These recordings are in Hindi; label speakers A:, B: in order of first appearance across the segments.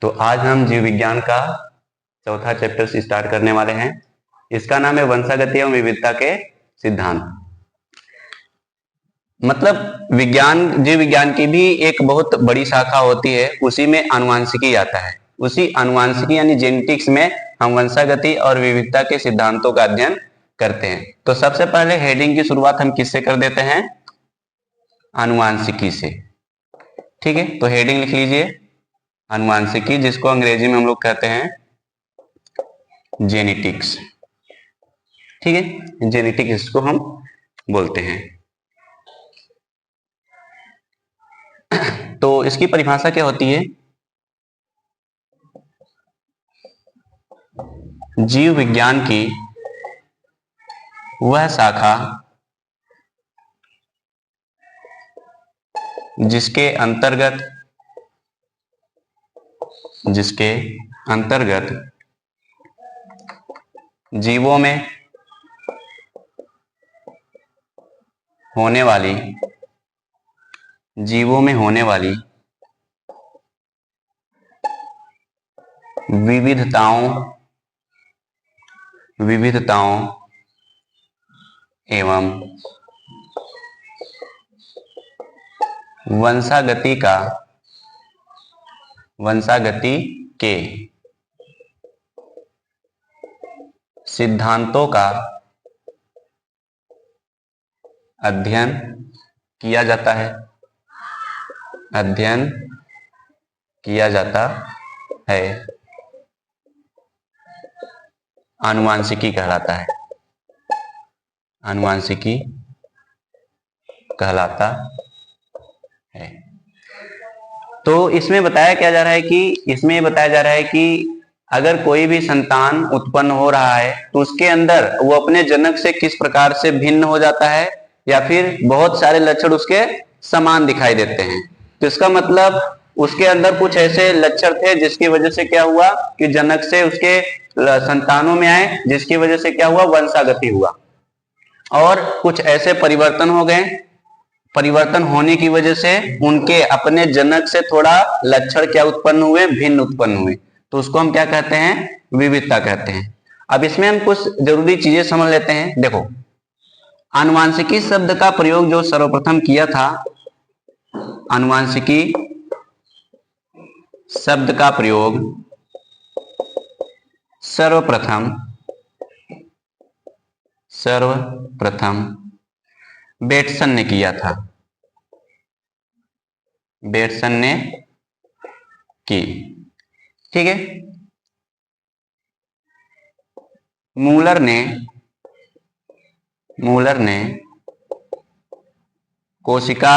A: तो आज हम जीव विज्ञान का चौथा चैप्टर स्टार्ट करने वाले हैं। इसका नाम है वंशागति एवं विविधता के सिद्धांत। मतलब जीव विज्ञान की भी एक बहुत बड़ी शाखा होती है, उसी में आनुवांशिकी आता है। उसी आनुवांशिकी यानी जेनेटिक्स में हम वंशागति और विविधता के सिद्धांतों का अध्ययन करते हैं। तो सबसे पहले हेडिंग की शुरुआत हम किससे कर देते हैं? आनुवांशिकी से। ठीक है, तो हेडिंग लिख लीजिए आनुवांशिकी, जिसको अंग्रेजी में हम लोग कहते हैं जेनेटिक्स। ठीक है, जेनेटिक्स इसको हम बोलते हैं। तो इसकी परिभाषा क्या होती है? जीव विज्ञान की वह शाखा जिसके अंतर्गत जीवों में होने वाली विविधताओं एवं वंशागति के सिद्धांतों का अध्ययन किया जाता है आनुवांशिकी कहलाता है। तो इसमें बताया जा रहा है कि अगर कोई भी संतान उत्पन्न हो रहा है तो उसके अंदर वो अपने जनक से किस प्रकार से भिन्न हो जाता है, या फिर बहुत सारे लक्षण उसके समान दिखाई देते हैं। तो इसका मतलब उसके अंदर कुछ ऐसे लक्षण थे जिसकी वजह से क्या हुआ कि जनक से उसके संतानों में आए, जिसकी वजह से क्या हुआ, वंशागति हुआ। और कुछ ऐसे परिवर्तन हो गए, परिवर्तन होने की वजह से उनके अपने जनक से थोड़ा लक्षण क्या उत्पन्न हुए, भिन्न उत्पन्न हुए। तो उसको हम क्या कहते हैं? विविधता कहते हैं। अब इसमें हम कुछ जरूरी चीजें समझ लेते हैं। देखो, आनुवांशिकी शब्द का प्रयोग जो सर्वप्रथम किया था, आनुवांशिकी शब्द का प्रयोग सर्वप्रथम बेटसन ने किया था। बेटसन ने की। ठीक है, मूलर ने कोशिका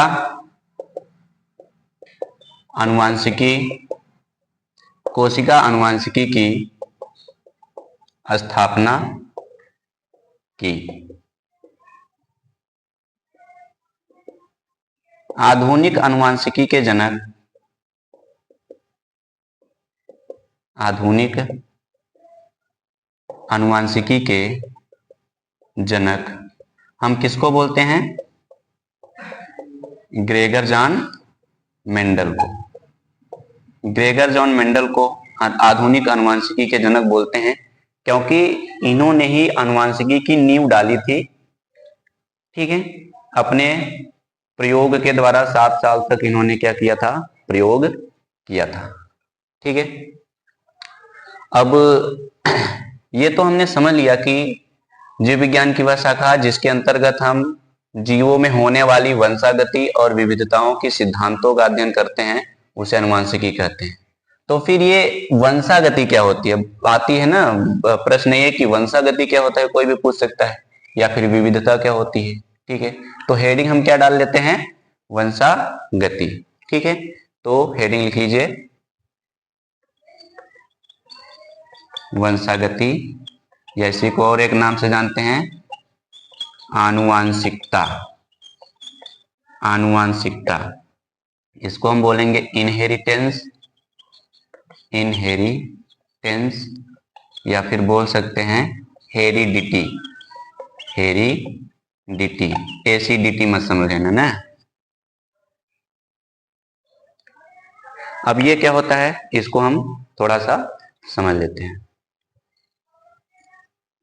A: अनुवांशिकी की स्थापना की। आधुनिक अनुवांशिकी के जनक हम किसको बोलते हैं? ग्रेगर जॉन मेंडल को आधुनिक अनुवांशिकी के जनक बोलते हैं, क्योंकि इन्होंने ही अनुवांशिकी की नींव डाली थी। ठीक है, अपने प्रयोग के द्वारा 7 साल तक इन्होंने क्या किया था? प्रयोग किया था। ठीक है, अब ये तो हमने समझ लिया कि जीव विज्ञान की वह शाखा जिसके अंतर्गत हम जीवों में होने वाली वंशागति और विविधताओं के सिद्धांतों का अध्ययन करते हैं, उसे अनुवांशिकी कहते हैं। तो फिर ये वंशागति क्या होती है? आती है ना प्रश्न ये कि वंशागति क्या होता है, कोई भी पूछ सकता है, या फिर विविधता क्या होती है। ठीक है, तो हेडिंग हम क्या डाल लेते हैं? वंशागति। ठीक है, तो हेडिंग लिख लीजिए वंशागति, या इसी को और एक नाम से जानते हैं आनुवांशिकता। इसको हम बोलेंगे इनहेरिटेंस, या फिर बोल सकते हैं हेरिडिटी। एसिडिटी मत समझ लेना ना। अब ये क्या होता है, इसको हम थोड़ा सा समझ लेते हैं।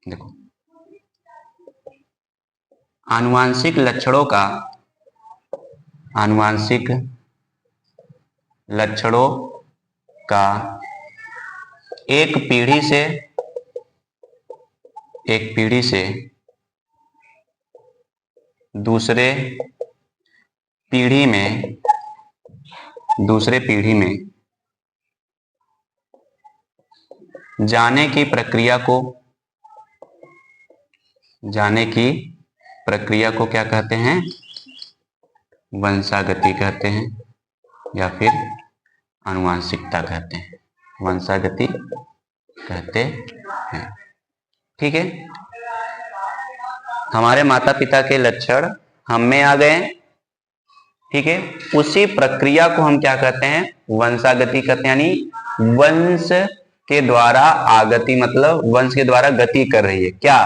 A: देखो, आनुवांशिक लक्षणों का एक पीढ़ी से दूसरे पीढ़ी में जाने की प्रक्रिया को क्या कहते हैं, वंशागति कहते हैं या फिर आनुवांशिकता कहते हैं, वंशागति कहते हैं। ठीक है, हमारे माता पिता के लक्षण हम में आ गए। ठीक है, उसी प्रक्रिया को हम क्या कहते हैं, वंशागति कहते हैं, यानी वंश के द्वारा आगति, मतलब वंश के द्वारा गति कर रही है क्या,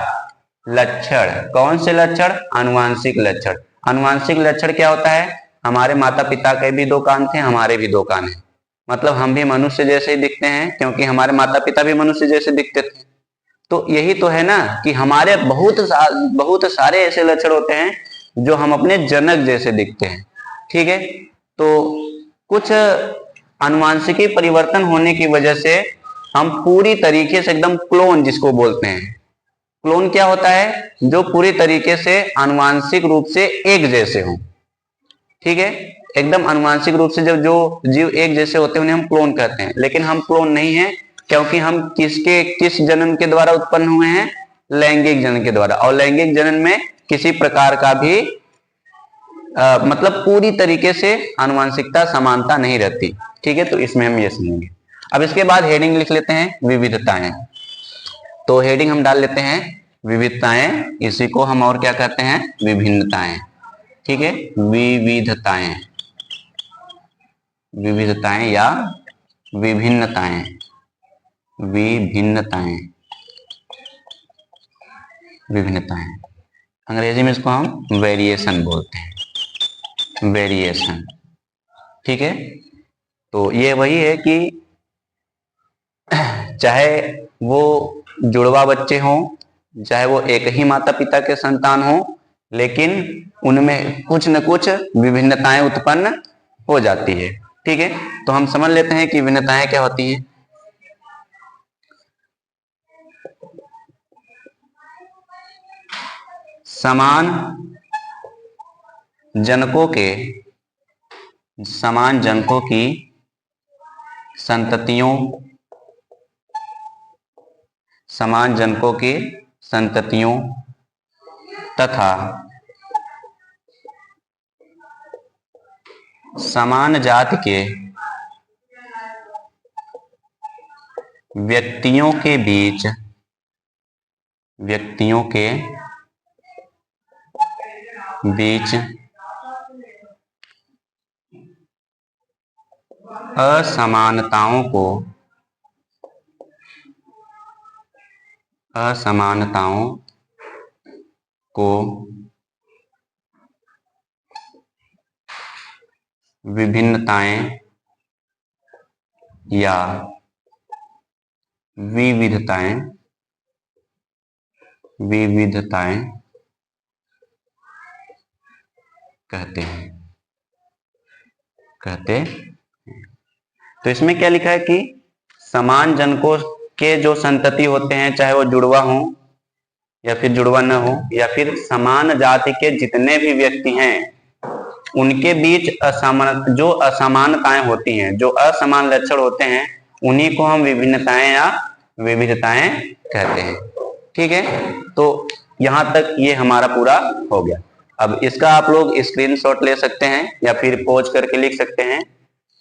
A: लक्षण। कौन से लक्षण, आनुवांशिक लक्षण। आनुवांशिक लक्षण क्या होता है, हमारे माता पिता के भी 2 कान थे, हमारे भी 2 कान हैं, मतलब हम भी मनुष्य जैसे ही दिखते हैं, क्योंकि हमारे माता पिता भी मनुष्य जैसे दिखते थे। तो यही तो है ना कि हमारे बहुत सारे ऐसे लक्षण होते हैं जो हम अपने जनक जैसे दिखते हैं। ठीक है, तो कुछ आनुवांशिकी परिवर्तन होने की वजह से हम पूरी तरीके से एकदम क्लोन जिसको बोलते हैं, क्लोन क्या होता है, जो पूरी तरीके से आनुवांशिक रूप से एक जैसे हों। ठीक है, एकदम आनुवांशिक रूप से जब जो जीव एक जैसे होते हैं उन्हें हम क्लोन कहते हैं, लेकिन हम क्लोन नहीं हैं, क्योंकि हम किस जनन के द्वारा उत्पन्न हुए हैं, लैंगिक जनन के द्वारा। और लैंगिक जनन में किसी प्रकार का भी मतलब पूरी तरीके से आनुवांशिकता समानता नहीं रहती। ठीक है, तो इसमें हम ये समझेंगे। अब इसके बाद हेडिंग लिख लेते हैं, विविधताएं। तो हेडिंग हम डाल लेते हैं विविधताएं, इसी को हम और क्या कहते हैं, विभिन्नताएं। ठीक है, विविधताएं या विभिन्नताएं। अंग्रेजी में इसको हम वेरिएशन बोलते हैं, वेरिएशन। ठीक है, तो ये वही है कि चाहे वो जुड़वा बच्चे हों, चाहे वो एक ही माता पिता के संतान हों, लेकिन उनमें कुछ न कुछ विभिन्नताएं उत्पन्न हो जाती है। ठीक है, तो हम समझ लेते हैं कि विभिन्नताएं क्या होती हैं। समान जनकों की संततियों तथा समान जाति के व्यक्तियों के बीच असमानताओं को विभिन्नताएं या विविधताएं कहते हैं। तो इसमें क्या लिखा है कि समान जनकों के जो संतति होते हैं, चाहे वो जुड़वा हो या फिर जुड़वा न हो, या फिर समान जाति के जितने भी व्यक्ति हैं, उनके बीच जो असमानताएं होती हैं, जो असमान लक्षण होते हैं, उन्हीं को हम विभिन्नताएं या विविधताएं कहते हैं। ठीक है, तो यहां तक ये हमारा पूरा हो गया। अब इसका आप लोग स्क्रीनशॉट ले सकते हैं या फिर पॉज करके लिख सकते हैं।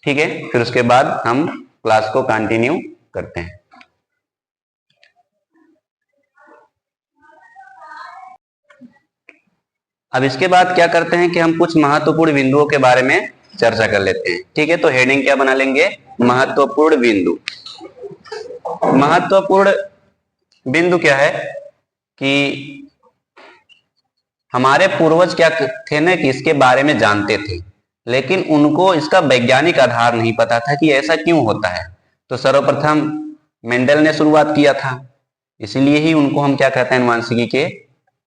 A: ठीक है, फिर उसके बाद हम क्लास को कंटिन्यू करते हैं। अब इसके बाद क्या करते हैं कि हम कुछ महत्वपूर्ण बिंदुओं के बारे में चर्चा कर लेते हैं। ठीक है, तो हेडिंग क्या बना लेंगे, महत्वपूर्ण बिंदु। महत्वपूर्ण बिंदु क्या है कि हमारे पूर्वज क्या थे ना, कि इसके बारे में जानते थे। लेकिन उनको इसका वैज्ञानिक आधार नहीं पता था कि ऐसा क्यों होता है। तो सर्वप्रथम मेंडल ने शुरुआत किया था, इसलिए ही उनको हम क्या कहते हैं, अनुवांशिकी के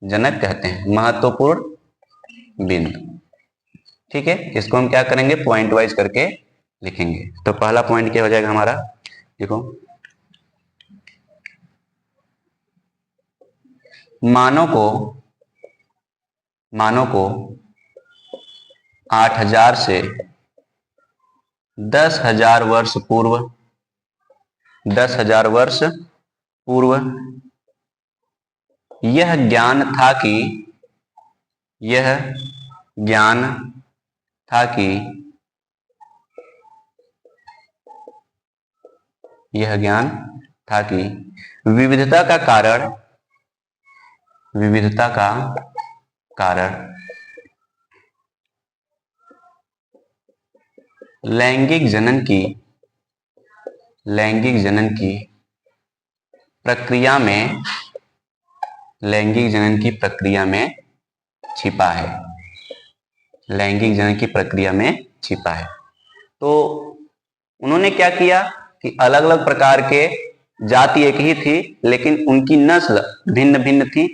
A: जनक कहते हैं। महत्वपूर्ण बिंदु, ठीक है, इसको हम क्या करेंगे, पॉइंट वाइज करके लिखेंगे। तो पहला पॉइंट क्या हो जाएगा हमारा, देखो, मानव को 8000 से 10,000 वर्ष पूर्व, 10,000 वर्ष पूर्व यह ज्ञान था कि विविधता का कारण लैंगिक जनन की प्रक्रिया में छिपा है। तो उन्होंने क्या किया कि अलग अलग प्रकार के जाति एक ही थी, लेकिन उनकी नस्ल भिन्न भिन्न थी।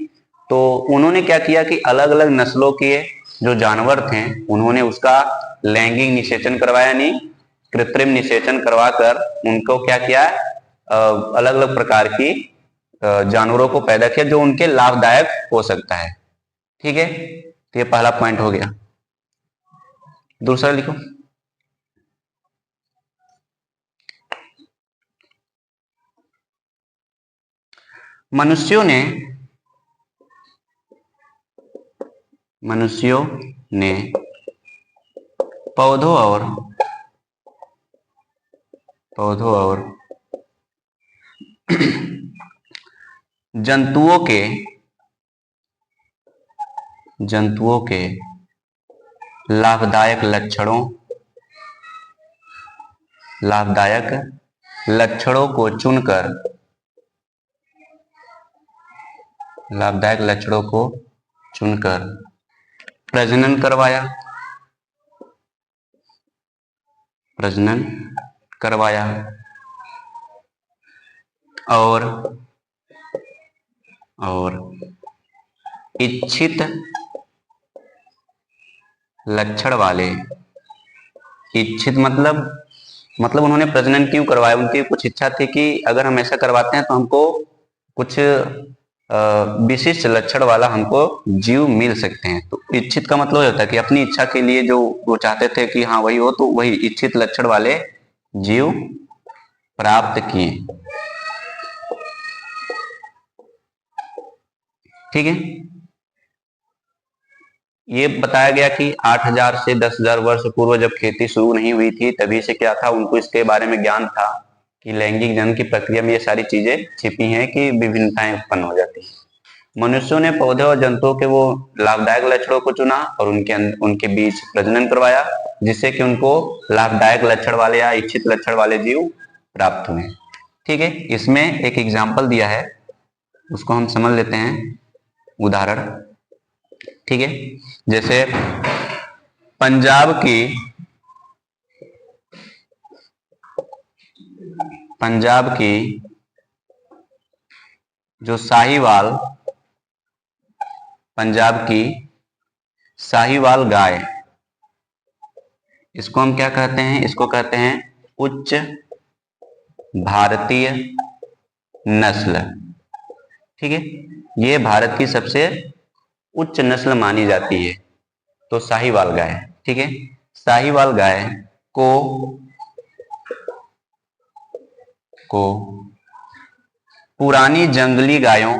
A: तो उन्होंने क्या किया कि अलग अलग नस्लों के जो जानवर थे, उन्होंने उसका लैंगिक निषेचन करवाया, नहीं कृत्रिम निषेचन करवाकर उनको क्या किया, अलग अलग प्रकार की जानवरों को पैदा किया जो उनके लाभदायक हो सकता है। ठीक है, तो ये पहला पॉइंट हो गया। दूसरा लिखो, मनुष्यों ने पौधों और जंतुओं के लाभदायक लक्षणों को चुनकर प्रजनन करवाया और इच्छित लक्षण वाले, इच्छित मतलब उन्होंने प्रजनन क्यों करवाया, उनकी कुछ इच्छा थी कि अगर हम ऐसा करवाते हैं तो हमको कुछ विशिष्ट लक्षण वाला हमको जीव मिल सकते हैं। तो इच्छित का मतलब होता है कि अपनी इच्छा के लिए जो वो चाहते थे कि हाँ वही हो, तो वही इच्छित लक्षण वाले जीव प्राप्त किए। ठीक है, ये बताया गया कि 8000 से 10,000 वर्ष पूर्व जब खेती शुरू नहीं हुई थी, तभी से क्या था, उनको इसके बारे में ज्ञान था कि लैंगिक जनन की प्रक्रिया में ये सारी चीजें छिपी हैं कि विभिन्नताएं उत्पन्न हो जाती हैं। मनुष्यों ने पौधे और जंतुओं के वो लाभदायक लक्षणों को चुना और उनके बीच प्रजनन करवाया, जिससे कि उनको लाभदायक लक्षण वाले या इच्छित लक्षण वाले जीव प्राप्त हुए। ठीक है, इसमें एक एग्जाम्पल दिया है, उसको हम समझ लेते हैं, उदाहरण। ठीक है, जैसे पंजाब की जो साहीवाल गाय, इसको हम क्या कहते हैं, इसको कहते हैं उच्च भारतीय नस्ल। ठीक है, ये भारत की सबसे उच्च नस्ल मानी जाती है, तो साहीवाल गाय। ठीक है, साहीवाल गाय को पुरानी जंगली गायों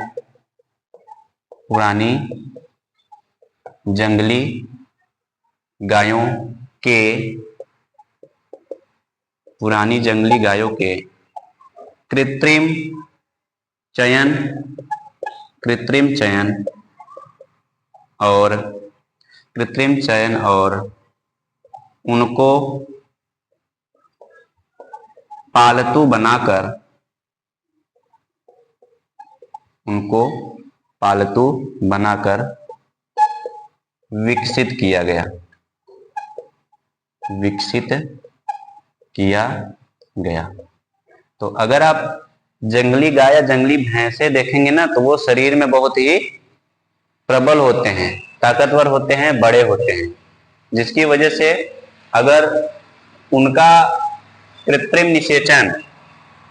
A: के कृत्रिम चयन और उनको पालतू बनाकर विकसित किया गया। विकसित किया गया। तो अगर आप जंगली गाय या जंगली भैंसे देखेंगे ना, तो वो शरीर में बहुत ही प्रबल होते हैं, ताकतवर होते हैं, बड़े होते हैं, जिसकी वजह से अगर उनका कृत्रिम निषेचन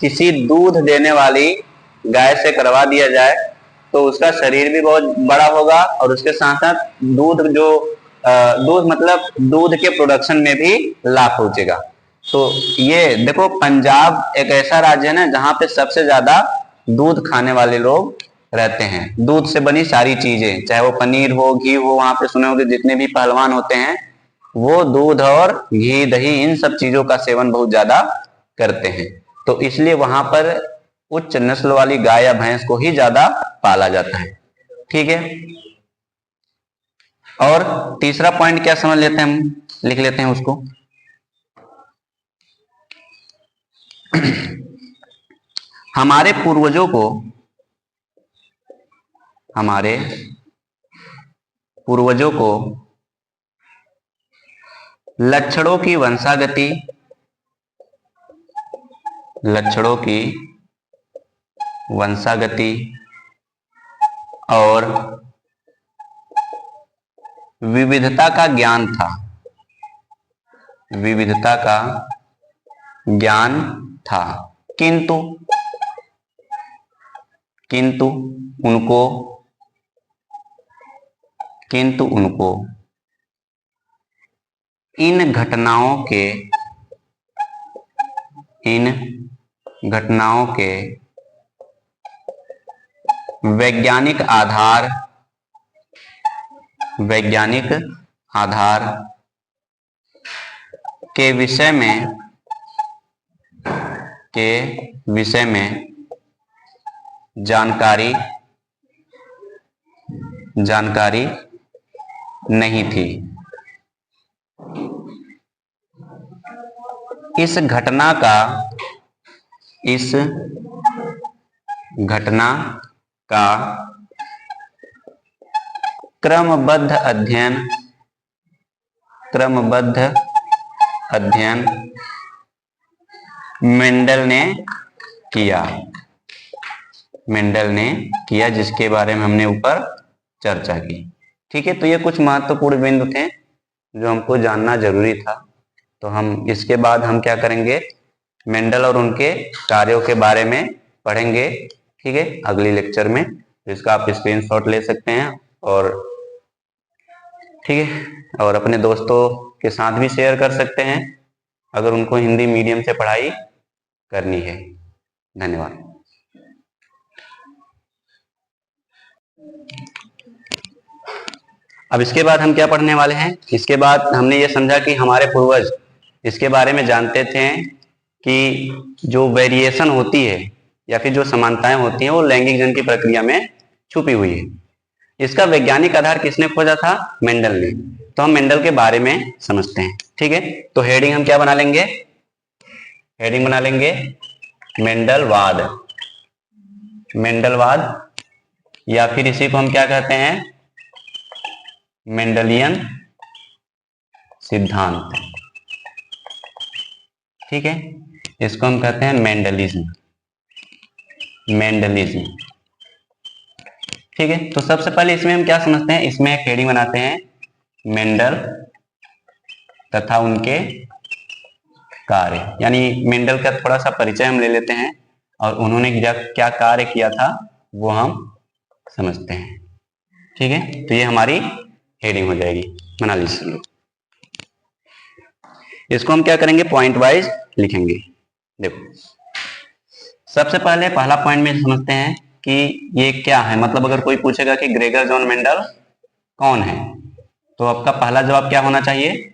A: किसी दूध देने वाली गाय से करवा दिया जाए तो उसका शरीर भी बहुत बड़ा होगा और उसके साथ साथ दूध मतलब दूध के प्रोडक्शन में भी लाभ पहुंचेगा। तो ये देखो, पंजाब एक ऐसा राज्य है ना जहां पे सबसे ज्यादा दूध खाने वाले लोग रहते हैं। दूध से बनी सारी चीजें, चाहे वो पनीर हो, घी हो, वहां पे सुने होंगे जितने भी पहलवान होते हैं वो दूध और घी, दही, इन सब चीजों का सेवन बहुत ज्यादा करते हैं। तो इसलिए वहां पर उच्च नस्ल वाली गाय या भैंस को ही ज्यादा पाला जाता है। ठीक है, और तीसरा पॉइंट क्या समझ लेते हैं हम, लिख लेते हैं उसको। हमारे पूर्वजों को लक्षणों की वंशागति और विविधता का ज्ञान था, किंतु उनको इन घटनाओं के वैज्ञानिक आधार के विषय में जानकारी नहीं थी। इस घटना का क्रमबद्ध अध्ययन मेंडल ने किया, जिसके बारे में हमने ऊपर चर्चा की। ठीक है, तो ये कुछ महत्वपूर्ण बिंदु थे जो हमको जानना जरूरी था। तो हम इसके बाद हम क्या करेंगे, मेंडल और उनके कार्यों के बारे में पढ़ेंगे। ठीक है, अगली लेक्चर में। इसका आप स्क्रीनशॉट ले सकते हैं और ठीक है, और अपने दोस्तों के साथ भी शेयर कर सकते हैं अगर उनको हिंदी मीडियम से पढ़ाई करनी है। धन्यवाद। अब इसके बाद हम क्या पढ़ने वाले हैं, इसके बाद हमने ये समझा कि हमारे पूर्वज इसके बारे में जानते थे कि जो वेरिएशन होती है या फिर जो समानताएं होती हैं वो लैंगिक जन की प्रक्रिया में छुपी हुई है। इसका वैज्ञानिक आधार किसने खोजा था, मेंडल ने। तो हम मेंडल के बारे में समझते हैं। ठीक है, तो हेडिंग हम क्या बना लेंगे, हेडिंग बना लेंगे मेंडलवाद, या फिर इसी को हम क्या कहते हैं, मेंडलियन सिद्धांत। ठीक है, इसको हम कहते हैं मेंडलिज्म। ठीक है, तो सबसे पहले इसमें हम क्या समझते हैं, इसमें एक हेडिंग बनाते हैं, मेंडल तथा उनके कार्य। यानी मेंडल का थोड़ा सा परिचय हम ले लेते हैं और उन्होंने क्या कार्य किया था वो हम समझते हैं। ठीक है, तो ये हमारी हेडिंग हो जाएगी, बना लीजिए। इसको हम क्या करेंगे, पॉइंट वाइज लिखेंगे। देखो, सबसे पहले पहला पॉइंट में समझते हैं कि ये क्या है। मतलब अगर कोई पूछेगा कि ग्रेगर जॉन मेंडल कौन है, तो आपका पहला जवाब क्या होना चाहिए,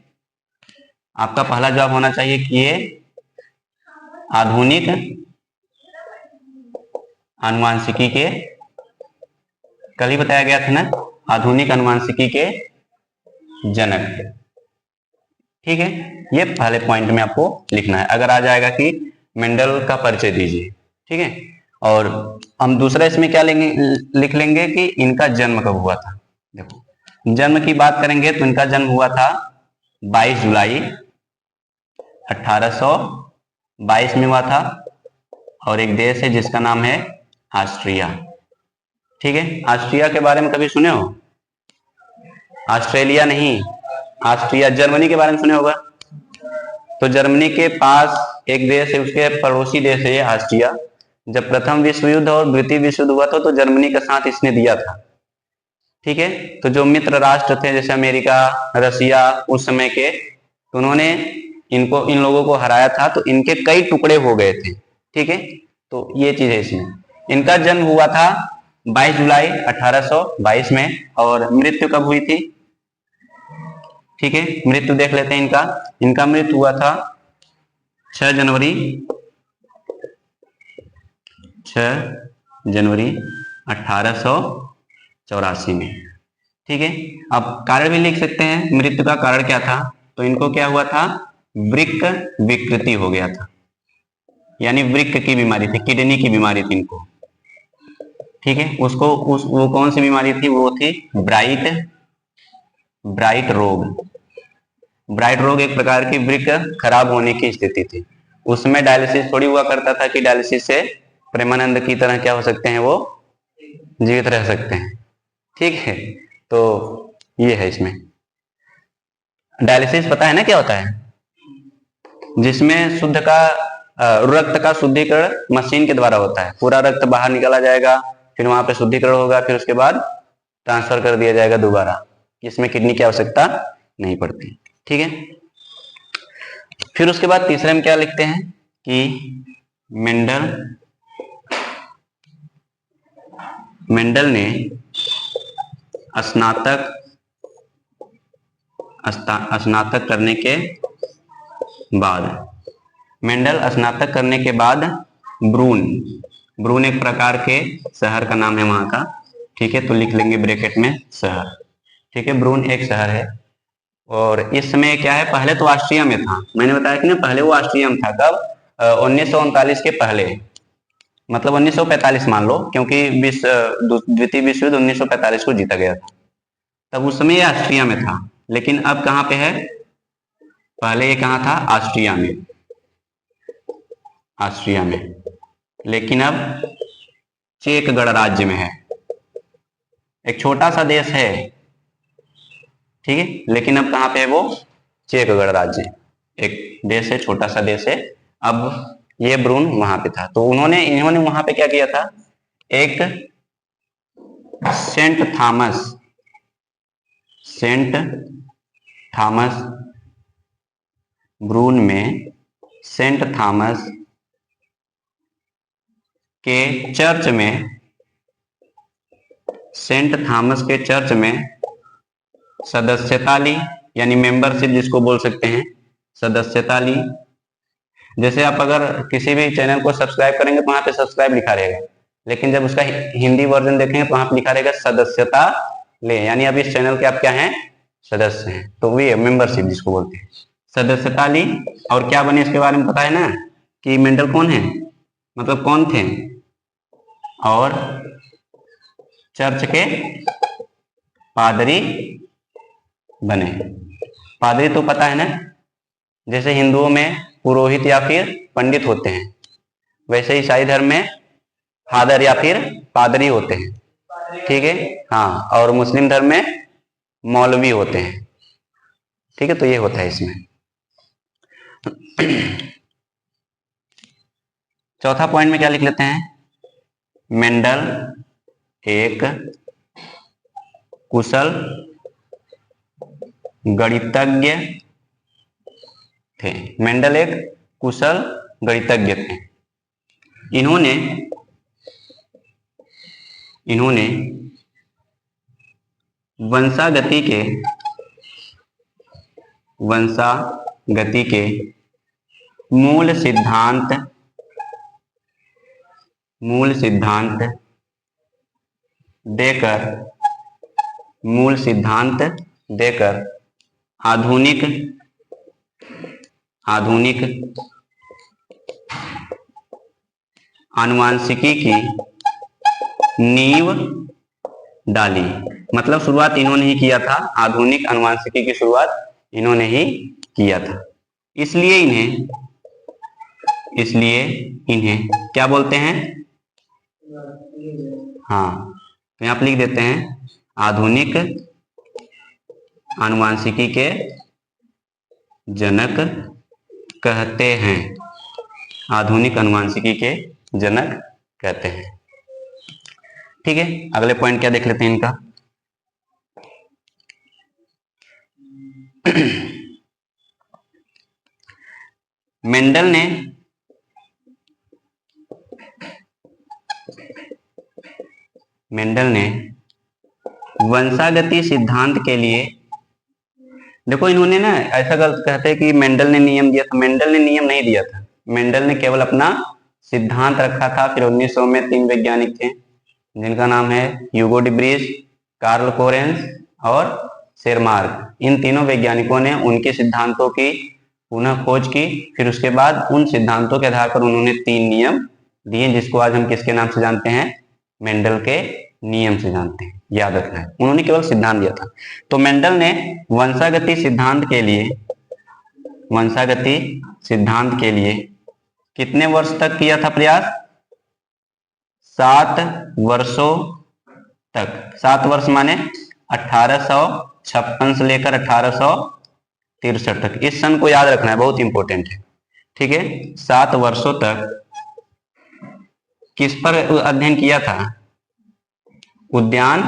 A: आपका पहला जवाब होना चाहिए कि ये आधुनिक आनुवांशिकी के, कल ही बताया गया था ना, आधुनिक आनुवांशिकी के जनक। ठीक है, ये पहले पॉइंट में आपको लिखना है। अगर आ जाएगा कि मेंडल का परिचय दीजिए। ठीक है, और हम दूसरा इसमें क्या लिख लेंगे कि इनका जन्म कब हुआ था। देखो, जन्म की बात करेंगे तो इनका जन्म हुआ था 22 जुलाई 1822 में हुआ था, और एक देश है जिसका नाम है ऑस्ट्रिया। ठीक है, ऑस्ट्रिया के बारे में कभी सुने हो? ऑस्ट्रेलिया नहीं, ऑस्ट्रिया। जर्मनी के बारे में सुने होगा। तो जर्मनी के पास एक देश है, उसके पड़ोसी देश है ये ऑस्ट्रिया। जब प्रथम विश्व युद्ध और द्वितीय विश्व युद्ध हुआ था तो जर्मनी का साथ इसने दिया था। ठीक है, तो जो मित्र राष्ट्र थे जैसे अमेरिका, रसिया उस समय के, तो उन्होंने इन लोगों को हराया था, तो इनके कई टुकड़े हो गए थे। ठीक है, तो ये चीज है इसमें। इनका जन्म हुआ था 22 जुलाई 1822 में, और मृत्यु कब हुई थी? ठीक है, मृत्यु देख लेते हैं इनका। इनका मृत्यु हुआ था 6 जनवरी 1884 में। ठीक है, अब कारण भी लिख सकते हैं, मृत्यु का कारण क्या था? तो इनको क्या हुआ था? वृक्क विकृति हो गया था, यानी वृक्क की बीमारी थी, किडनी की बीमारी थी इनको। ठीक है, वो कौन सी बीमारी थी? वो थी ब्राइट रोग। ब्राइट रोग एक प्रकार की वृक्क खराब होने की स्थिति थी। उसमें डायलिसिस थोड़ी हुआ करता था कि डायलिसिस से प्रेमानंद की तरह क्या हो सकते हैं, वो जीवित रह सकते हैं। ठीक है, तो ये है इसमें। डायलिसिस पता है ना क्या होता है? जिसमें रक्त का शुद्धिकरण मशीन के द्वारा होता है। पूरा रक्त बाहर निकाला जाएगा, फिर वहां पे शुद्धिकरण होगा, फिर उसके बाद ट्रांसफर कर दिया जाएगा दोबारा। इसमें किडनी की आवश्यकता नहीं पड़ती। ठीक है, फिर उसके बाद तीसरे में क्या लिखते हैं कि मेंडल ने स्नातक करने के बाद ब्रून एक प्रकार के शहर का नाम है वहां का। ठीक है, तो लिख लेंगे ब्रैकेट में शहर। ठीक है, ब्रून एक शहर है। और इस समय क्या है, पहले तो ऑस्ट्रिया में था, मैंने बताया कि ना पहले वो ऑस्ट्रिया में था। कब? 1939 के पहले, मतलब 1945 मान लो, क्योंकि द्वितीय विश्व युद्ध 1945 को जीता गया था। तब उस समय ये ऑस्ट्रिया में था, लेकिन अब कहाँ पे है? पहले ये कहाँ था? ऑस्ट्रिया में, लेकिन अब चेक गणराज्य में है। एक छोटा सा देश है, ठीक है, लेकिन अब कहाँ पे है वो? चेक गणराज्य। एक देश है, छोटा सा देश है। अब ये ब्रून वहां पे था, तो इन्होंने वहां पे क्या किया था? एक सेंट थॉमस ब्रून में सेंट थॉमस के चर्च में सदस्यता ली, यानी मेंबरशिप जिसको बोल सकते हैं, सदस्यता ली। जैसे आप अगर किसी भी चैनल को सब्सक्राइब करेंगे तो वहां पे सब्सक्राइब लिखा रहेगा, लेकिन जब उसका हिंदी वर्जन देखेंगे तो वहां पे लिखा रहेगा सदस्यता ले, यानी अब इस चैनल के आप क्या हैं? सदस्य हैं। तो वो मेंबरशिप जिसको बोलते हैं, सदस्यता ली। और क्या बने इसके बारे में पता है ना, कि मेंडल कौन है, मतलब कौन थे? और चर्च के पादरी बने। पादरी तो पता है ना, जैसे हिंदुओं में पुरोहित या फिर पंडित होते हैं, वैसे ईसाई धर्म में फादर या फिर पादरी होते हैं। ठीक है, हाँ, और मुस्लिम धर्म में मौलवी होते हैं। ठीक है, तो ये होता है इसमें। चौथा पॉइंट में क्या लिख लेते हैं? मेंडल एक कुशल गणितज्ञ थे। मेंडल एक कुशल गणितज्ञ थे। इन्होंने वंशागति के मूल सिद्धांत देकर आधुनिक आनुवांशिकी की नींव डाली। मतलब शुरुआत इन्होंने ही किया था, आधुनिक आनुवांशिकी की शुरुआत इन्होंने ही किया था। इसलिए इन्हें क्या बोलते हैं? हाँ, तो यहाँ पे लिख देते हैं आधुनिक आनुवांशिकी के जनक कहते हैं। आधुनिक आनुवांशिकी के जनक कहते हैं। ठीक है, अगले पॉइंट क्या देख लेते हैं इनका। मेंडल ने वंशागति सिद्धांत के लिए, देखो इन्होंने ना ऐसा गलत कहते हैं कि मेंडल ने नियम दिया था। मेंडल ने नियम नहीं दिया था, मेंडल ने केवल अपना सिद्धांत रखा था। फिर 1900 में 3 वैज्ञानिक थे जिनका नाम है ह्यूगो डिब्रीज, कार्ल कोरेंस और शेरमार्क। इन तीनों वैज्ञानिकों ने उनके सिद्धांतों की पुनः खोज की। फिर उसके बाद उन सिद्धांतों के आधार पर उन्होंने 3 नियम दिए, जिसको आज हम किसके नाम से जानते हैं? मेंडल के नियम से जानते हैं। याद रखना है, उन्होंने केवल सिद्धांत दिया था। तो मेंडल ने वंशागति सिद्धांत के लिए कितने वर्ष तक किया था प्रयास? 7 वर्षों तक। 7 वर्ष माने 1856 से लेकर 1863 तक। इस सन को याद रखना है, बहुत इंपॉर्टेंट है। ठीक है, 7 वर्षों तक किस पर अध्ययन किया था? उद्यान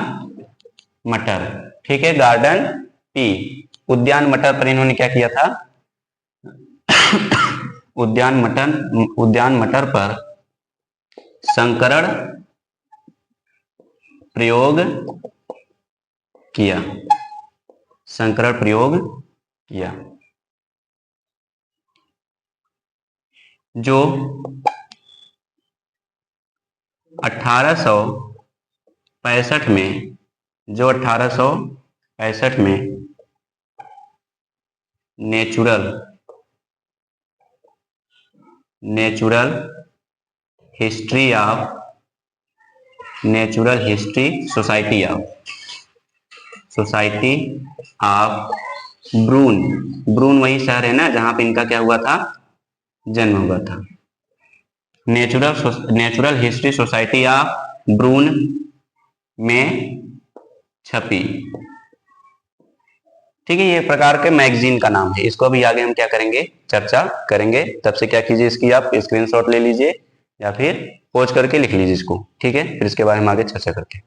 A: मटर। ठीक है, गार्डन पी। उद्यान मटर पर इन्होंने क्या किया था? उद्यान मटर पर संकरण प्रयोग किया। जो 1865 में नेचुरल हिस्ट्री सोसाइटी ऑफ ब्रून वही शहर है ना जहां पे इनका क्या हुआ था? जन्म हुआ था। नेचुरल हिस्ट्री सोसाइटी ऑफ ब्रून में छपी। ठीक है, ये प्रकार के मैगजीन का नाम है। इसको अभी आगे हम क्या करेंगे? चर्चा करेंगे। तब से क्या कीजिए, इसकी आप स्क्रीनशॉट ले लीजिए या फिर पॉज करके लिख लीजिए इसको। ठीक है, फिर इसके बारे में आगे चर्चा करते हैं।